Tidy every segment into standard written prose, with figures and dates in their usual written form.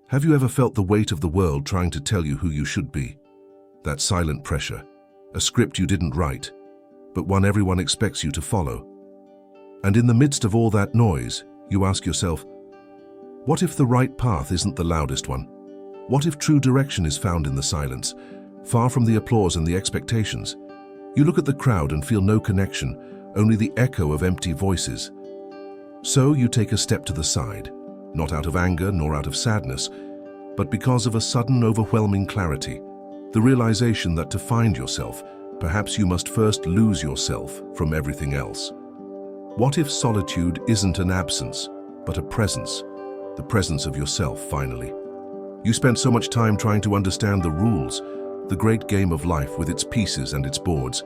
Have you ever felt the weight of the world trying to tell you who you should be? That silent pressure, a script you didn't write, but one everyone expects you to follow. And in the midst of all that noise, you ask yourself, what if the right path isn't the loudest one? What if true direction is found in the silence, far from the applause and the expectations? You look at the crowd and feel no connection, only the echo of empty voices. So you take a step to the side, not out of anger nor out of sadness, but because of a sudden overwhelming clarity, the realization that to find yourself, perhaps you must first lose yourself from everything else. What if solitude isn't an absence, but a presence, the presence of yourself finally? You spent so much time trying to understand the rules, the great game of life with its pieces and its boards,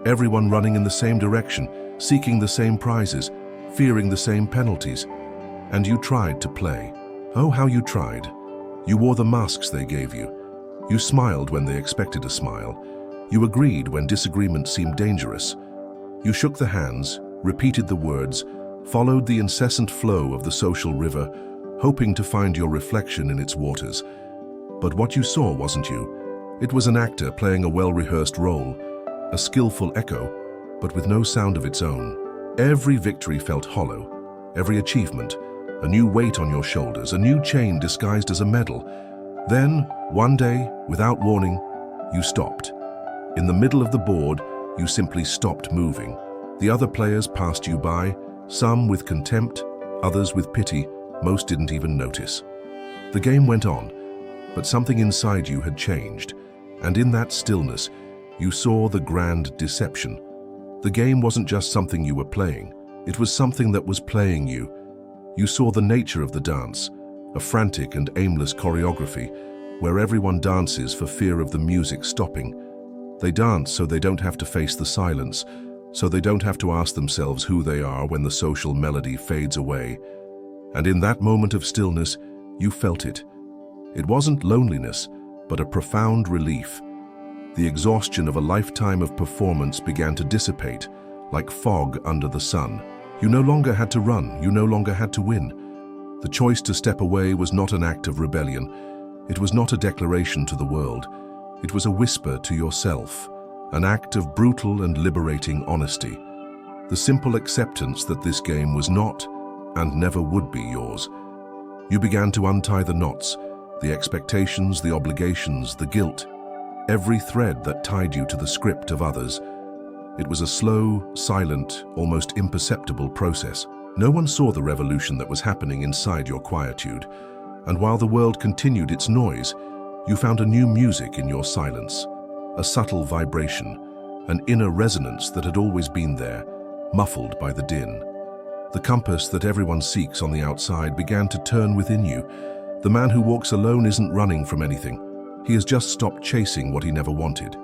everyone running in the same direction, seeking the same prizes, fearing the same penalties. And you tried to play. Oh, how you tried. You wore the masks they gave you. You smiled when they expected a smile. You agreed when disagreement seemed dangerous. You shook the hands, repeated the words, followed the incessant flow of the social river, hoping to find your reflection in its waters. But what you saw wasn't you. It was an actor playing a well-rehearsed role, a skillful echo, but with no sound of its own. Every victory felt hollow, every achievement, a new weight on your shoulders, a new chain disguised as a medal. Then, one day, without warning, you stopped. In the middle of the board, you simply stopped moving. The other players passed you by, some with contempt, others with pity, most didn't even notice. The game went on, but something inside you had changed, and in that stillness, you saw the grand deception. The game wasn't just something you were playing, it was something that was playing you. You saw the nature of the dance, a frantic and aimless choreography, where everyone dances for fear of the music stopping. They dance so they don't have to face the silence, so they don't have to ask themselves who they are when the social melody fades away. And in that moment of stillness, you felt it. It wasn't loneliness, but a profound relief. The exhaustion of a lifetime of performance began to dissipate, like fog under the sun. You no longer had to run, you no longer had to win. The choice to step away was not an act of rebellion. It was not a declaration to the world. It was a whisper to yourself, an act of brutal and liberating honesty. The simple acceptance that this game was not, and never would be yours. You began to untie the knots, the expectations, the obligations, the guilt, every thread that tied you to the script of others. It was a slow, silent, almost imperceptible process. No one saw the revolution that was happening inside your quietude, and while the world continued its noise, you found a new music in your silence, a subtle vibration, an inner resonance that had always been there, muffled by the din. The compass that everyone seeks on the outside began to turn within you. The man who walks alone isn't running from anything. He has just stopped chasing what he never wanted.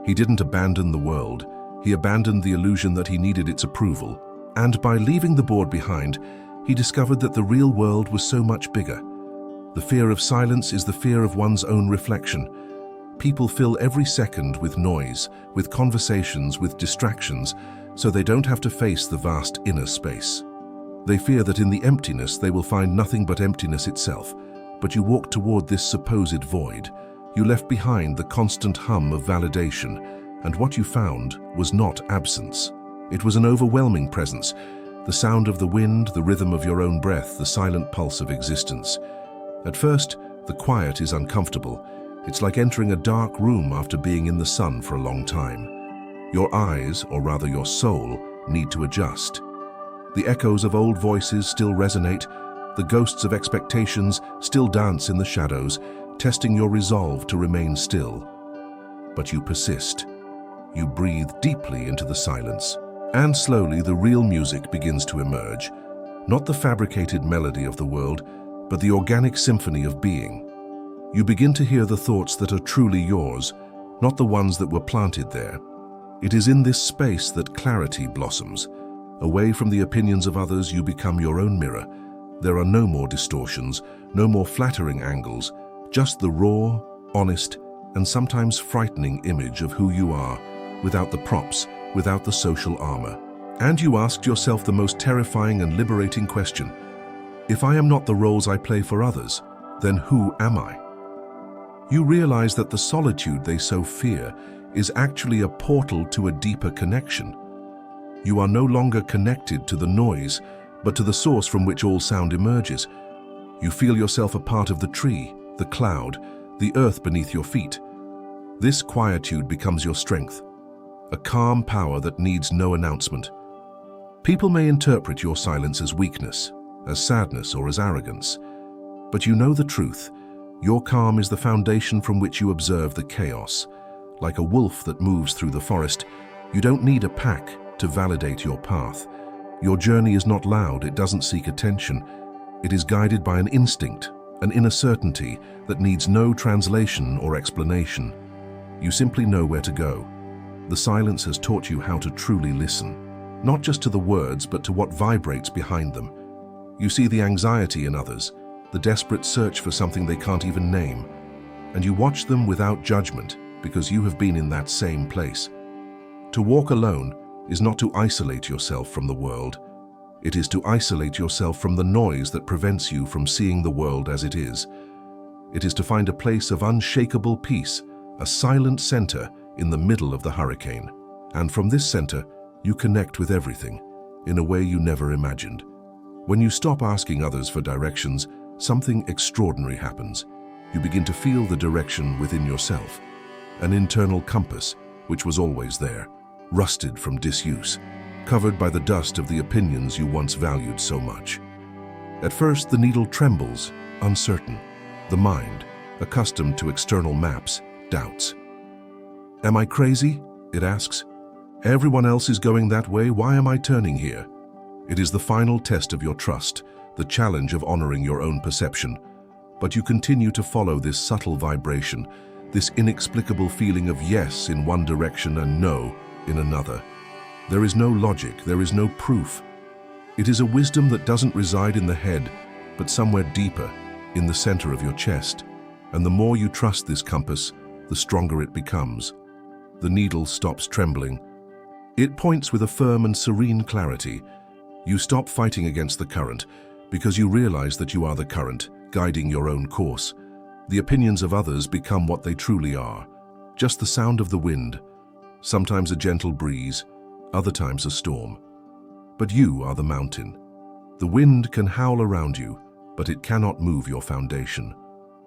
He didn't abandon the world. He abandoned the illusion that he needed its approval. And by leaving the board behind, he discovered that the real world was so much bigger. The fear of silence is the fear of one's own reflection. People fill every second with noise, with conversations, with distractions, so they don't have to face the vast inner space. They fear that in the emptiness they will find nothing but emptiness itself. But you walked toward this supposed void. You left behind the constant hum of validation, and what you found was not absence. It was an overwhelming presence, the sound of the wind, the rhythm of your own breath, the silent pulse of existence. At first, the quiet is uncomfortable. It's like entering a dark room after being in the sun for a long time. Your eyes, or rather your soul, need to adjust. The echoes of old voices still resonate. The ghosts of expectations still dance in the shadows, testing your resolve to remain still. But you persist. You breathe deeply into the silence, and slowly the real music begins to emerge. Not the fabricated melody of the world, but the organic symphony of being. You begin to hear the thoughts that are truly yours, not the ones that were planted there. It is in this space that clarity blossoms. Away from the opinions of others, you become your own mirror. There are no more distortions, no more flattering angles, just the raw, honest, and sometimes frightening image of who you are, without the props, without the social armor. And you asked yourself the most terrifying and liberating question. If I am not the roles I play for others, then who am I? You realize that the solitude they so fear is actually a portal to a deeper connection. You are no longer connected to the noise, but to the source from which all sound emerges. You feel yourself a part of the tree, the cloud, the earth beneath your feet. This quietude becomes your strength, a calm power that needs no announcement. People may interpret your silence as weakness, as sadness, or as arrogance, but you know the truth. Your calm is the foundation from which you observe the chaos. Like a wolf that moves through the forest, you don't need a pack to validate your path. Your journey is not loud, it doesn't seek attention. It is guided by an instinct, an inner certainty that needs no translation or explanation. You simply know where to go. The silence has taught you how to truly listen, not just to the words, but to what vibrates behind them. You see the anxiety in others, the desperate search for something they can't even name, and you watch them without judgment because you have been in that same place. To walk alone is not to isolate yourself from the world. It is to isolate yourself from the noise that prevents you from seeing the world as it is. It is to find a place of unshakable peace, a silent center in the middle of the hurricane. And from this center, you connect with everything in a way you never imagined. When you stop asking others for directions, something extraordinary happens. You begin to feel the direction within yourself, an internal compass which was always there, rusted from disuse, covered by the dust of the opinions you once valued so much. At first, the needle trembles, uncertain. The mind, accustomed to external maps, doubts. Am I crazy? It asks. Everyone else is going that way, why am I turning here? It is the final test of your trust, the challenge of honoring your own perception. But you continue to follow this subtle vibration, this inexplicable feeling of yes in one direction and no in another. There is no logic, there is no proof. It is a wisdom that doesn't reside in the head, but somewhere deeper, in the center of your chest. And the more you trust this compass, the stronger it becomes. The needle stops trembling. It points with a firm and serene clarity. You stop fighting against the current, because you realize that you are the current, guiding your own course. The opinions of others become what they truly are, just the sound of the wind, sometimes a gentle breeze, other times a storm. But you are the mountain. The wind can howl around you, but it cannot move your foundation.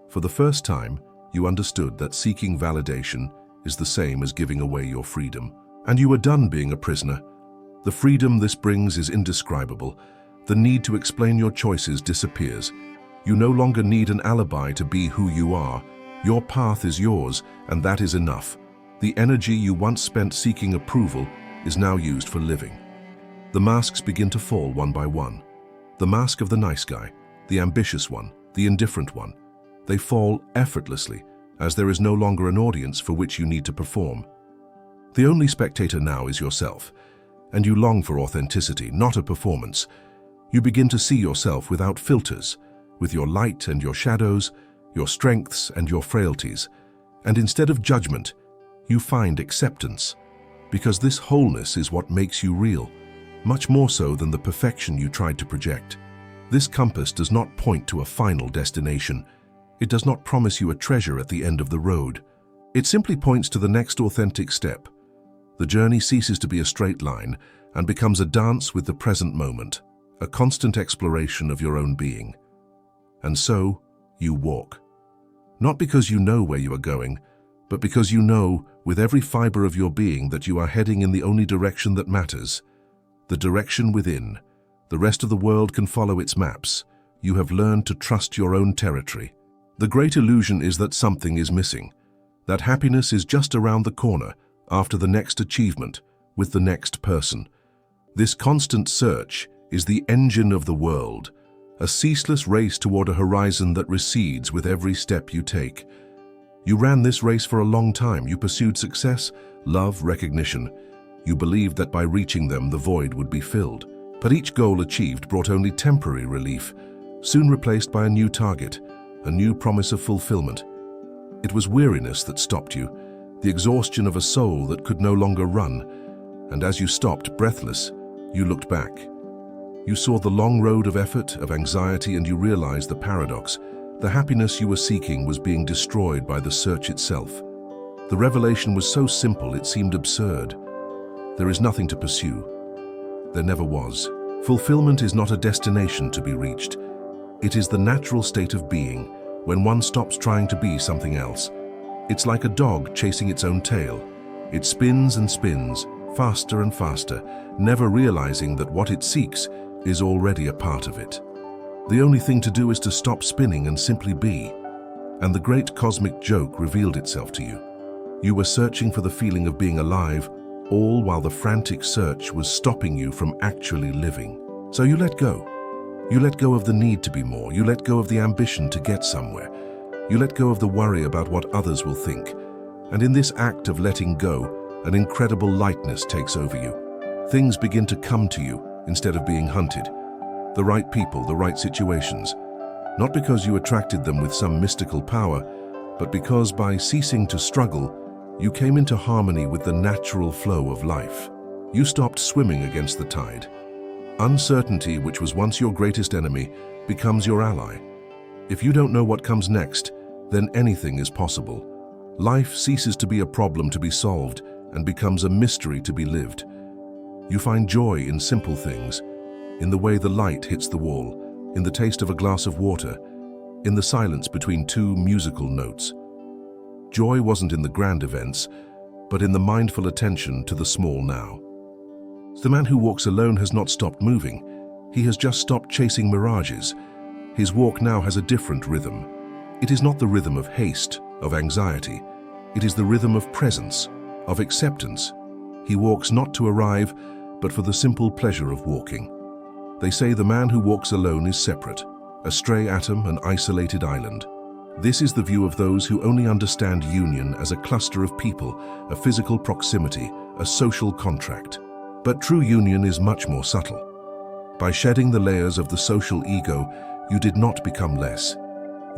For the first time, you understood that seeking validation is the same as giving away your freedom. And you are done being a prisoner. The freedom this brings is indescribable. The need to explain your choices disappears. You no longer need an alibi to be who you are. Your path is yours, and that is enough. The energy you once spent seeking approval is now used for living. The masks begin to fall one by one. The mask of the nice guy, the ambitious one, the indifferent one. They fall effortlessly, as there is no longer an audience for which you need to perform. The only spectator now is yourself, and you long for authenticity, not a performance. You begin to see yourself without filters, with your light and your shadows, your strengths and your frailties. And instead of judgment, you find acceptance, because this wholeness is what makes you real, much more so than the perfection you tried to project. This compass does not point to a final destination. It does not promise you a treasure at the end of the road. It simply points to the next authentic step. The journey ceases to be a straight line and becomes a dance with the present moment, a constant exploration of your own being. And so, you walk. Not because you know where you are going, but because you know with every fiber of your being that you are heading in the only direction that matters, the direction within. The rest of the world can follow its maps. You have learned to trust your own territory. The great illusion is that something is missing, that happiness is just around the corner, after the next achievement, with the next person. This constant search is the engine of the world, a ceaseless race toward a horizon that recedes with every step you take. You ran this race for a long time. You pursued success, love, recognition. You believed that by reaching them, the void would be filled. But each goal achieved brought only temporary relief, soon replaced by a new target, a new promise of fulfillment. It was weariness that stopped you, the exhaustion of a soul that could no longer run. And as you stopped, breathless, you looked back. You saw the long road of effort, of anxiety, and you realized the paradox. The happiness you were seeking was being destroyed by the search itself. The revelation was so simple it seemed absurd. There is nothing to pursue. There never was. Fulfillment is not a destination to be reached. It is the natural state of being when one stops trying to be something else. It's like a dog chasing its own tail. It spins and spins, faster and faster, never realizing that what it seeks is already a part of it. The only thing to do is to stop spinning and simply be. And the great cosmic joke revealed itself to you. You were searching for the feeling of being alive, all while the frantic search was stopping you from actually living. So you let go. You let go of the need to be more. You let go of the ambition to get somewhere. You let go of the worry about what others will think. And in this act of letting go, an incredible lightness takes over you. Things begin to come to you instead of being hunted. The right people, the right situations. Not because you attracted them with some mystical power, but because by ceasing to struggle, you came into harmony with the natural flow of life. You stopped swimming against the tide. Uncertainty, which was once your greatest enemy, becomes your ally. If you don't know what comes next, then anything is possible. Life ceases to be a problem to be solved and becomes a mystery to be lived. You find joy in simple things, in the way the light hits the wall, in the taste of a glass of water, in the silence between two musical notes. Joy wasn't in the grand events, but in the mindful attention to the small now. The man who walks alone has not stopped moving. He has just stopped chasing mirages. His walk now has a different rhythm. It is not the rhythm of haste, of anxiety. It is the rhythm of presence, of acceptance. He walks not to arrive, but for the simple pleasure of walking. They say the man who walks alone is separate, a stray atom, an isolated island. This is the view of those who only understand union as a cluster of people, a physical proximity, a social contract. But true union is much more subtle. By shedding the layers of the social ego, you did not become less.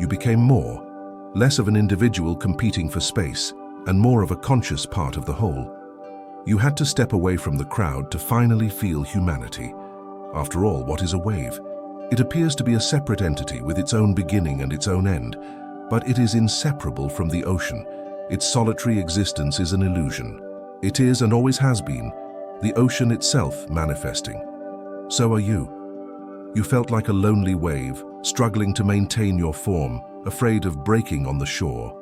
You became more, less of an individual competing for space, and more of a conscious part of the whole. You had to step away from the crowd to finally feel humanity. After all, what is a wave? It appears to be a separate entity with its own beginning and its own end, but it is inseparable from the ocean. Its solitary existence is an illusion. It is, and always has been, the ocean itself manifesting. So are you. You felt like a lonely wave, struggling to maintain your form, afraid of breaking on the shore.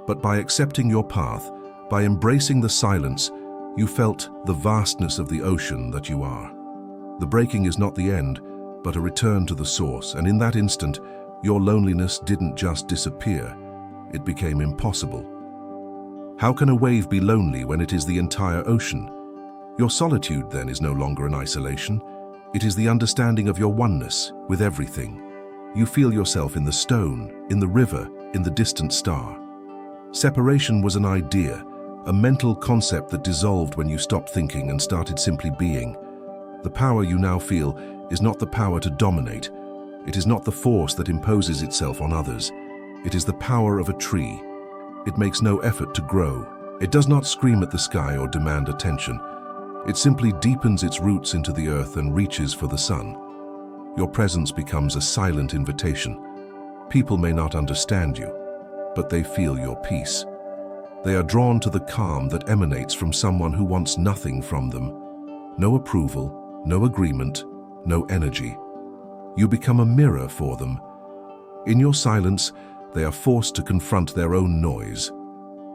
But by accepting your path, by embracing the silence, you felt the vastness of the ocean that you are. The breaking is not the end, but a return to the source, and in that instant, your loneliness didn't just disappear, it became impossible. How can a wave be lonely when it is the entire ocean? Your solitude, then, is no longer an isolation. It is the understanding of your oneness with everything. You feel yourself in the stone, in the river, in the distant star. Separation was an idea, a mental concept that dissolved when you stopped thinking and started simply being. The power you now feel is not the power to dominate. It is not the force that imposes itself on others. It is the power of a tree. It makes no effort to grow. It does not scream at the sky or demand attention. It simply deepens its roots into the earth and reaches for the sun. Your presence becomes a silent invitation. People may not understand you, but they feel your peace. They are drawn to the calm that emanates from someone who wants nothing from them. No approval, no agreement, no energy. You become a mirror for them. In your silence, they are forced to confront their own noise.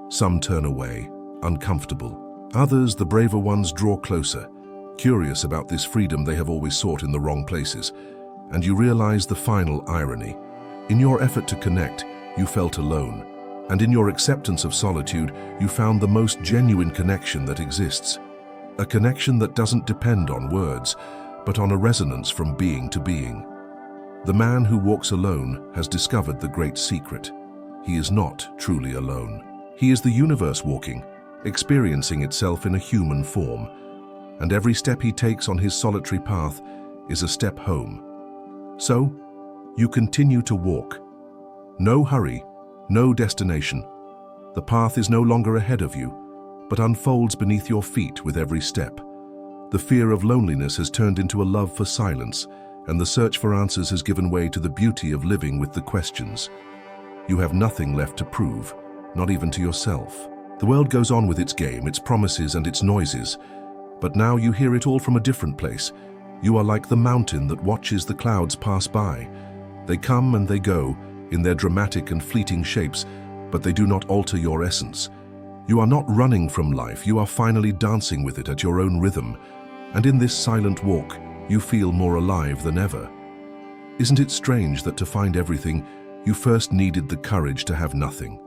Some turn away, uncomfortable. Others, the braver ones, draw closer, curious about this freedom they have always sought in the wrong places. And you realize the final irony. In your effort to connect, you felt alone. And in your acceptance of solitude, you found the most genuine connection that exists. A connection that doesn't depend on words, but on a resonance from being to being. The man who walks alone has discovered the great secret. He is not truly alone. He is the universe walking, experiencing itself in a human form. And every step he takes on his solitary path is a step home. So, you continue to walk. No hurry, no destination. The path is no longer ahead of you, but unfolds beneath your feet with every step. The fear of loneliness has turned into a love for silence, and the search for answers has given way to the beauty of living with the questions. You have nothing left to prove, not even to yourself. The world goes on with its game, its promises and its noises, but now you hear it all from a different place. You are like the mountain that watches the clouds pass by. They come and they go, in their dramatic and fleeting shapes, but they do not alter your essence. You are not running from life, you are finally dancing with it at your own rhythm, and in this silent walk, you feel more alive than ever. Isn't it strange that to find everything, you first needed the courage to have nothing?